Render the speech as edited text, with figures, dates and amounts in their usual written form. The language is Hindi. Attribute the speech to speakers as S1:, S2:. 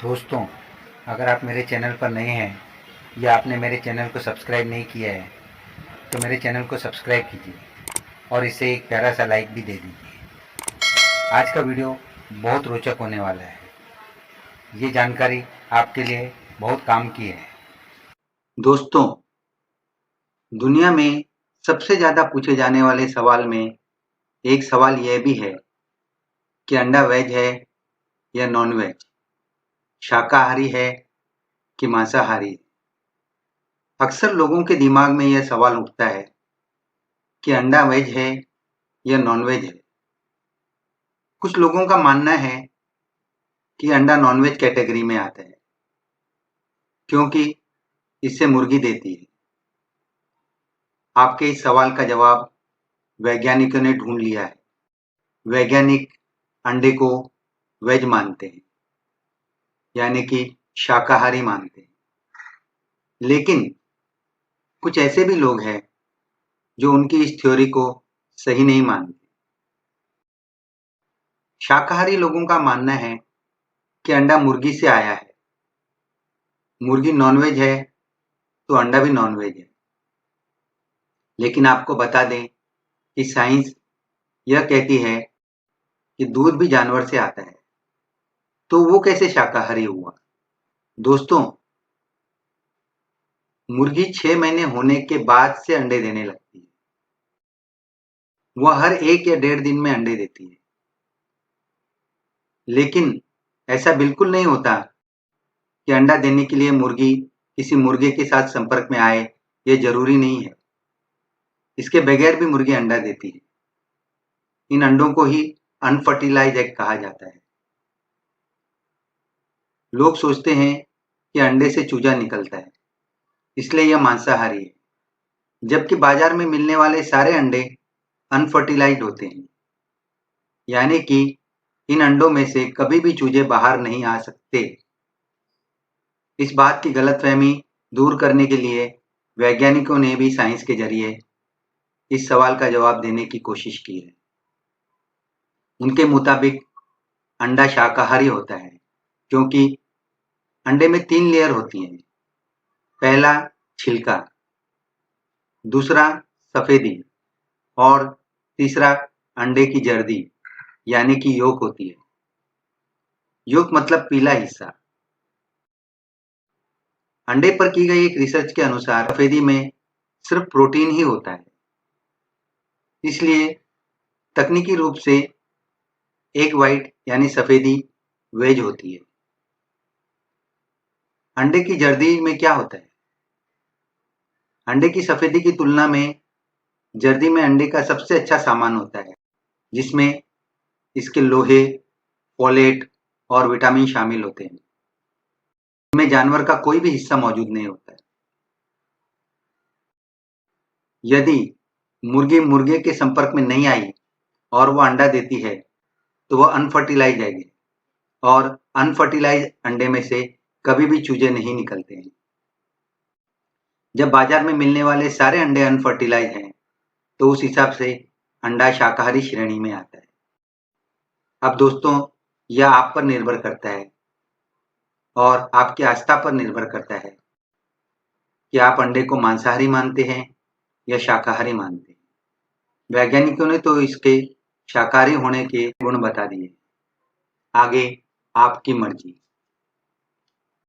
S1: दोस्तों, अगर आप मेरे चैनल पर नए हैं या आपने मेरे चैनल को सब्सक्राइब नहीं किया है तो मेरे चैनल को सब्सक्राइब कीजिए और इसे एक प्यारा सा लाइक भी दे दीजिए। आज का वीडियो बहुत रोचक होने वाला है। ये जानकारी आपके लिए बहुत काम की है।
S2: दोस्तों, दुनिया में सबसे ज़्यादा पूछे जाने वाले सवाल में एक सवाल यह भी है कि अंडा वेज है या नॉन वेज, शाकाहारी है कि मांसाहारी है। अक्सर लोगों के दिमाग में यह सवाल उठता है कि अंडा वेज है या नॉन वेज है। कुछ लोगों का मानना है कि अंडा नॉन वेज कैटेगरी में आता है क्योंकि इससे मुर्गी देती है। आपके इस सवाल का जवाब वैज्ञानिकों ने ढूंढ लिया है। वैज्ञानिक अंडे को वेज मानते हैं, यानी कि शाकाहारी मानते हैं। लेकिन कुछ ऐसे भी लोग हैं जो उनकी इस थ्योरी को सही नहीं मानते। शाकाहारी लोगों का मानना है कि अंडा मुर्गी से आया है। मुर्गी नॉनवेज है तो अंडा भी नॉनवेज है। लेकिन आपको बता दें कि साइंस यह कहती है कि दूध भी जानवर से आता है, तो वो कैसे शाकाहारी हुआ? दोस्तों, मुर्गी 6 महीने होने के बाद से अंडे देने लगती है। वह हर 1 या 1.5 दिन में अंडे देती है। लेकिन ऐसा बिल्कुल नहीं होता कि अंडा देने के लिए मुर्गी किसी मुर्गे के साथ संपर्क में आए, ये जरूरी नहीं है। इसके बगैर भी मुर्गी अंडा देती है। इन अंडों को ही अनफर्टिलाइज एग कहा जाता है। लोग सोचते हैं कि अंडे से चूजा निकलता है, इसलिए यह मांसाहारी है, जबकि बाजार में मिलने वाले सारे अंडे अनफर्टिलाइज्ड होते हैं, यानी कि इन अंडों में से कभी भी चूजे बाहर नहीं आ सकते। इस बात की गलतफहमी दूर करने के लिए वैज्ञानिकों ने भी साइंस के जरिए इस सवाल का जवाब देने की कोशिश की है। उनके मुताबिक अंडा शाकाहारी होता है क्योंकि अंडे में 3 लेयर होती हैं। पहला छिलका, दूसरा सफेदी और तीसरा अंडे की जर्दी यानी कि योक होती है। योक मतलब पीला हिस्सा। अंडे पर की गई एक रिसर्च के अनुसार सफेदी में सिर्फ प्रोटीन ही होता है, इसलिए तकनीकी रूप से एग वाइट यानी सफेदी वेज होती है। अंडे की जर्दी में क्या होता है? अंडे की सफेदी की तुलना में जर्दी में अंडे का सबसे अच्छा सामान होता है, जिसमें इसके लोहे, फोलेट और विटामिन शामिल होते हैं। इसमें जानवर का कोई भी हिस्सा मौजूद नहीं होता है। यदि मुर्गी मुर्गे के संपर्क में नहीं आई और वह अंडा देती है, तो वह अनफर्टिलाइज एग है और अनफर्टिलाइज अंडे में से कभी भी चूजे नहीं निकलते हैं। जब बाजार में मिलने वाले सारे अंडे अनफर्टिलाइज हैं, तो उस हिसाब से अंडा शाकाहारी श्रेणी में आता है। अब दोस्तों, यह आप पर निर्भर करता है और आपकी आस्था पर निर्भर करता है कि आप अंडे को मांसाहारी मानते हैं या शाकाहारी मानते हैं। वैज्ञानिकों ने तो इसके शाकाहारी होने के गुण बता दिए। आगे आपकी मर्जी।